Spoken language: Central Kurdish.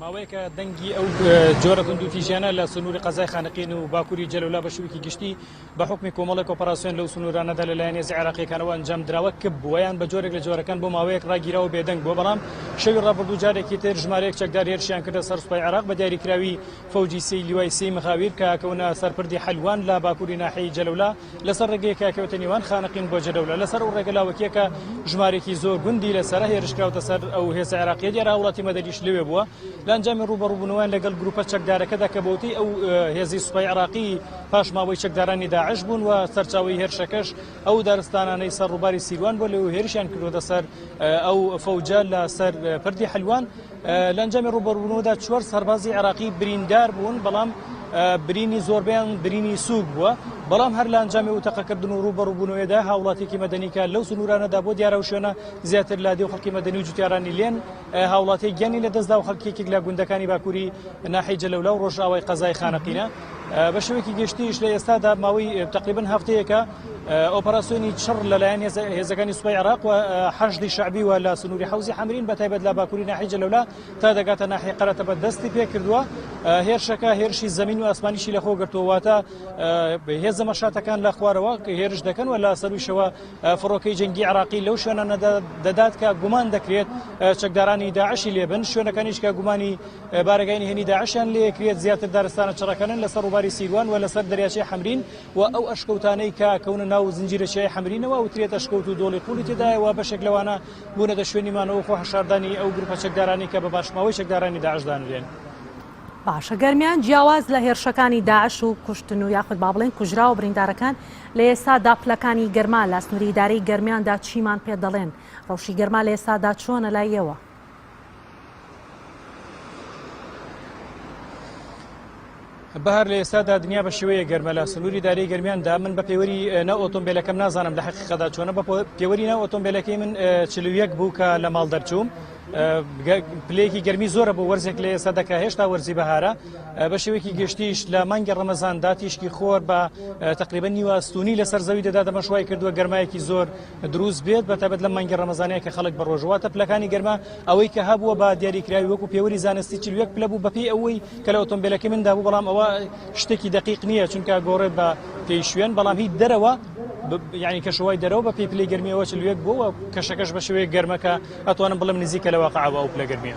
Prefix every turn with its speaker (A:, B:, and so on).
A: ماوەیەکە دەنگی ئەو جۆرە گوندوتیژیانە لە سنووری قەزای خانقین و باکووری جەلەولا بە شێوەیەکی گشتی بە حکمی کۆمەڵێک ئۆپەراسیۆن لەو سنوورانەدا لەلایەن هێزی عێراقیەکانەوە ئەنجام دراوە کە بوویان بە جۆرێک لە جۆرەکان بۆ ماوەیەک ڕاگیراوە بێدەنگ بۆ بەڵام شەوی ڕابردوو جارێکی تر ژمارەیەک چەکدار هێرشیان کردە سەر سوپای عێراق بە دیاریکراوی فەوجی سەی لیوای سەی مخاویر کە کەونە سەرپردی حەلوان لە باکووری ناحیەی جەلەولا لەسەر ڕێگەیەکە کەوتە نێوان خانقین بۆ جەلەولا لەسەر ئەو ڕێگە لاوەکیەکە ژمارێکی زۆر گوندی لەسەرە هێرشکراوتە سەر ئەو هێزە عێراقیە دیارە هاوڵاتی مەدەنیش لەوێ بووە لە ئەنجامی ڕوبەڕووبوونەوەیان لەگەڵ گروپە چەکدارەکەدا کە بەوتەی ئەو هێزی سوپای عێراقی پاش ماوەی چەکدارانی داعش بوون و سەرچاوەی هێرشەکەش ئەو دارستانانەی سەر ڕووباری سیروان بۆ لەوێ هێرشیان کردوتە سەر ئەو فەوجە لە سەر پردی حەلوان لە ئەنجامی ڕوبەڕووبوونەوەدا 4 سەربازی عێراقی بریندار بوون بەڵام برینی زۆربیان برینی سووک بووە بەڵام هەر لە ئەنجامی وتەقەکردن و ڕوبەڕووبوونەوەیدا هاوڵاتێکی مەدەنیکە لەو سنوورانەدا بۆ دیارە و شوێنە زیاتر لادێ و خەڵکی مەدەنی و جوتیارانی لێن هاوڵاتی گیانی لەدەستدا و خەڵکێکێک لە گوندەکانی باکووری ناحیەی جەلەولا و ڕۆژئاوای قەزای خانقینە بە شێوەیەکی گشتیش لە ئێستادا ماوەی تقریبا هەفتەیەکە ئۆپەراسیۆنی چڕ لەلایەن هێزەکانی سوپای عێراق و حەشدی شەعبی و لە سنووری حەوزی حەمرین بەتایبەت لە باکووری ناحیەی جەلەولا تا دەگاتە ناحیەی قەرەتەبە دەستی پێ کردووە هێرشەکە هێرشی زەمین و ئاسمانیشی لەخۆ گرتووەواتە هێزە مەشاتەکان لە خوارەوە هێرش دەکەن و لە سەرویشەوە فڕۆکەی جەنگی عێراقی لەو شوێنانە دەدات کە گومان دەکرێت چەکدارانی داعشی لێبن شوێنەکانیش کە گومانی بارگەانی هێنی داعشیان لێکرێت زیاتر دارستانە چڕەکەنن لەسەر ڕووباری سیروان و لەسەر دەریاچەی حەمرین و ئەو ئەشکەوتانەی کە کەونە ناو زنجیرەچەی حەمرینەوە وترێت ئەشکەوت و دۆڵی قوڵی تێدایەوە بەشێک لەوانە بوونەتە شوێنی مانەوە خۆ هەشاردانی ئەو گروپە چەکدارانی کە بە باشماوەی چەکدارانی داعشدانرێن.
B: باشە گەرمیان جیاواز لە هێرشەکانی داعش و کوشتن و یاخود با بڵێن کوژرا و بریندارەکان لە ئێستادا پلەکانی گەرما لە سنووری ئیدارەی گەرمیاندا چیمان پێ دەڵێن ڕەوشی گەرما لە ئێستادا چۆنە لایەوە؟
A: بەهار لە ئێستادا دنیا بە شێوەیە گەرمە لە سنووری دارەی گەرمیاندا من بە پێوەری ناو ئۆتۆمبیلەکەم نازانم لە حەقیقەتدا چۆنە بە پێوەری ناو ئۆتۆمبیلەکەی من 41 بوو کە لە ماڵ دەرچووم پلەیەکی گەرمی زۆرە بۆ وەرزێک لە ئێستا دەکا هێشتا وەرزی بەهارە بە شێوەیەکی گشتیش لە مانگی ڕەمەزاندا تیشکی خۆر بە تقریبا نیوەستونی لەسەر زەوی دەدا دەمەشوای کردووە گەرمایەکی زۆر دروست بێت بەتابەت لە مانگی ڕەمەزانەیە کە خەڵک بەڕۆژواتە پلەکانی گەرما ئەوەی کە هەبووە بە دیاریکراوی وەکو پێوەری زانستی 41 پلە بوو بەپێی ئەوەی کە لە ئۆتۆمبیلەکەی مندا بوو بەڵام ئەوە شتێکی دقیق نییە چونکە گۆڕێت بە پێی شوێن بەڵام هیچ دەرەوە یعنی کەشەوەی دەرەوە بە پێی پلەی گەرمیەوە 41 بووە کەشەکەش بە شێوەیە گەرمەکە ئەتوانم بڵم نزیکە لە واقعەوە ئەو پلە گەرمیە.